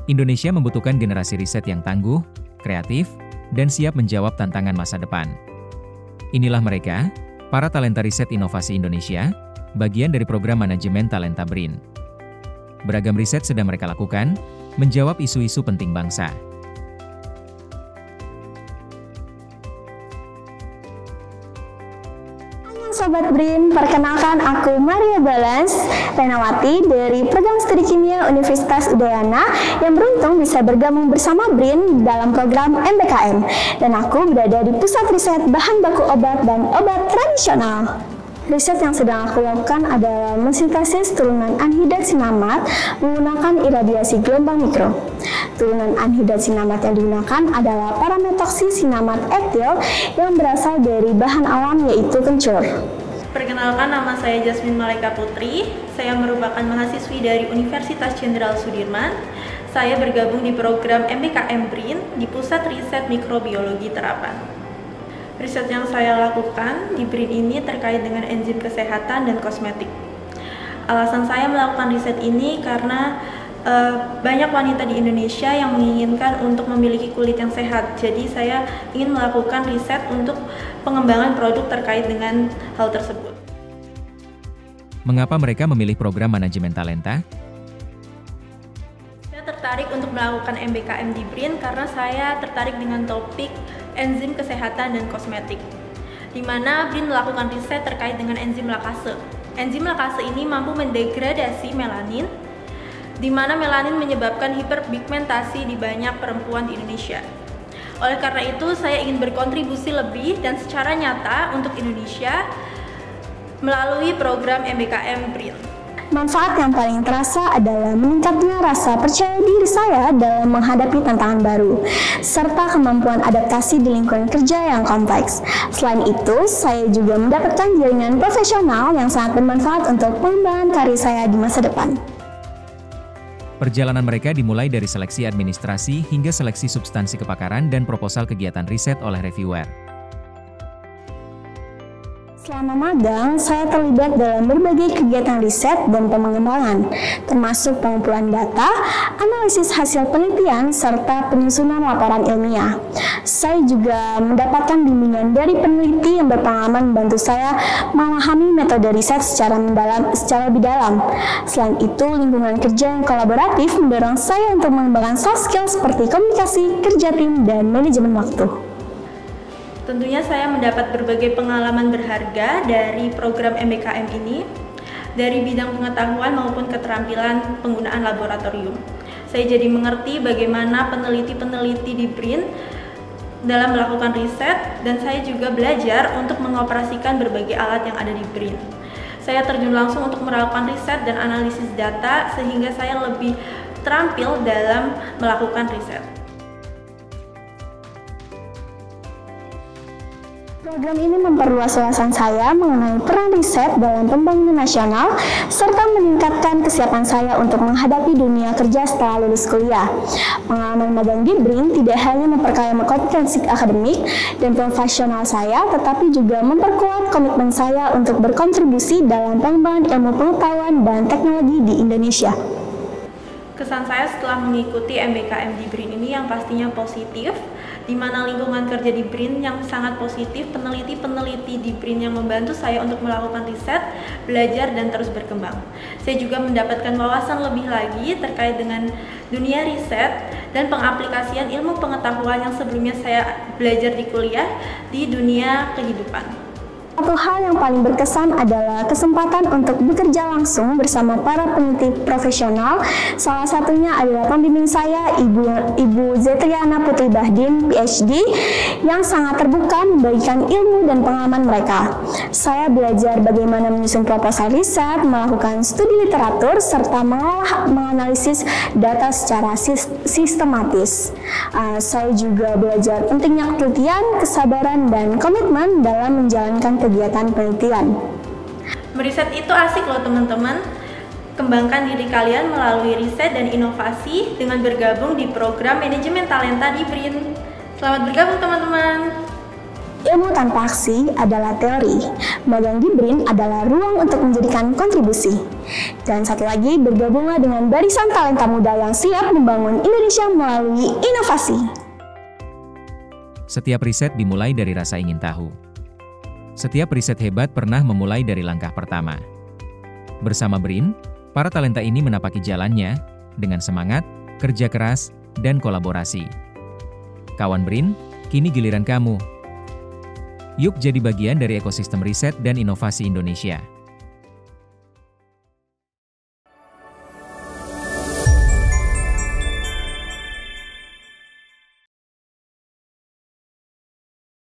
Indonesia membutuhkan generasi riset yang tangguh, kreatif, dan siap menjawab tantangan masa depan. Inilah mereka, para talenta riset inovasi Indonesia, bagian dari program manajemen talenta BRIN. Beragam riset sedang mereka lakukan, menjawab isu-isu penting bangsa. Sobat BRIN, perkenalkan aku Maria Balance Renawati dari Program Studi Kimia Universitas Udayana yang beruntung bisa bergabung bersama BRIN dalam program MBKM, dan aku berada di Pusat Riset Bahan Baku Obat dan Obat Tradisional. Riset yang sedang aku lakukan adalah mensintesis turunan anhidrat sinamat menggunakan iradiasi gelombang mikro. Turunan anhidrat sinamat yang digunakan adalah parametoksisinamat etil yang berasal dari bahan alam yaitu kencur. Perkenalkan, nama saya Jasmine Malaika Putri. Saya merupakan mahasiswi dari Universitas Jenderal Sudirman. Saya bergabung di program MBKM BRIN di Pusat Riset Mikrobiologi Terapan. Riset yang saya lakukan di BRIN ini terkait dengan enzim kesehatan dan kosmetik. Alasan saya melakukan riset ini karena banyak wanita di Indonesia yang menginginkan untuk memiliki kulit yang sehat. Jadi saya ingin melakukan riset untuk pengembangan produk terkait dengan hal tersebut. Mengapa mereka memilih program manajemen talenta? Saya tertarik untuk melakukan MBKM di BRIN karena saya tertarik dengan topik enzim kesehatan dan kosmetik, di mana BRIN melakukan riset terkait dengan enzim lakase. Enzim lakase ini mampu mendegradasi melanin, di mana melanin menyebabkan hiperpigmentasi di banyak perempuan di Indonesia. Oleh karena itu, saya ingin berkontribusi lebih dan secara nyata untuk Indonesia melalui program MBKM BRIN. Manfaat yang paling terasa adalah meningkatnya rasa percaya diri saya dalam menghadapi tantangan baru, serta kemampuan adaptasi di lingkungan kerja yang kompleks. Selain itu, saya juga mendapatkan jaringan profesional yang sangat bermanfaat untuk pengembangan karir saya di masa depan. Perjalanan mereka dimulai dari seleksi administrasi hingga seleksi substansi kepakaran dan proposal kegiatan riset oleh reviewer. Selama magang, saya terlibat dalam berbagai kegiatan riset dan pengembangan, termasuk pengumpulan data, analisis hasil penelitian, serta penyusunan laporan ilmiah. Saya juga mendapatkan bimbingan dari peneliti yang berpengalaman membantu saya memahami metode riset secara lebih dalam. Selain itu, lingkungan kerja yang kolaboratif mendorong saya untuk mengembangkan soft skill seperti komunikasi, kerja tim, dan manajemen waktu. Tentunya saya mendapat berbagai pengalaman berharga dari program MBKM ini, dari bidang pengetahuan maupun keterampilan penggunaan laboratorium. Saya jadi mengerti bagaimana peneliti-peneliti di BRIN dalam melakukan riset, dan saya juga belajar untuk mengoperasikan berbagai alat yang ada di BRIN. Saya terjun langsung untuk melakukan riset dan analisis data sehingga saya lebih terampil dalam melakukan riset. Program ini memperluas wawasan saya mengenai peran riset dalam pembangunan nasional, serta meningkatkan kesiapan saya untuk menghadapi dunia kerja setelah lulus kuliah. Pengalaman magang di BRIN tidak hanya memperkaya kompetensi akademik dan profesional saya, tetapi juga memperkuat komitmen saya untuk berkontribusi dalam pengembangan ilmu pengetahuan dan teknologi di Indonesia. Kesan saya setelah mengikuti MBKM di BRIN ini yang pastinya positif, di mana lingkungan kerja di BRIN yang sangat positif, peneliti-peneliti di BRIN yang membantu saya untuk melakukan riset, belajar, dan terus berkembang. Saya juga mendapatkan wawasan lebih lagi terkait dengan dunia riset dan pengaplikasian ilmu pengetahuan yang sebelumnya saya belajar di kuliah di dunia kehidupan. Satu hal yang paling berkesan adalah kesempatan untuk bekerja langsung bersama para peneliti profesional. Salah satunya adalah pembimbing saya, Ibu Zetriana Putri Bahdin, PhD, yang sangat terbuka membagikan ilmu dan pengalaman mereka. Saya belajar bagaimana menyusun proposal riset, melakukan studi literatur, serta menganalisis data secara sistematis. Saya juga belajar pentingnya penelitian, kesabaran, dan komitmen dalam menjalankan kegiatan penelitian. Meriset itu asik loh teman-teman. Kembangkan diri kalian melalui riset dan inovasi dengan bergabung di program manajemen talenta di BRIN. Selamat bergabung teman-teman. Ilmu tanpa aksi adalah teori. Magang di BRIN adalah ruang untuk menjadikan kontribusi. Dan satu lagi, bergabunglah dengan barisan talenta muda yang siap membangun Indonesia melalui inovasi. Setiap riset dimulai dari rasa ingin tahu. Setiap riset hebat pernah memulai dari langkah pertama. Bersama BRIN, para talenta ini menapaki jalannya dengan semangat, kerja keras, dan kolaborasi. Kawan BRIN, kini giliran kamu. Yuk jadi bagian dari ekosistem riset dan inovasi Indonesia.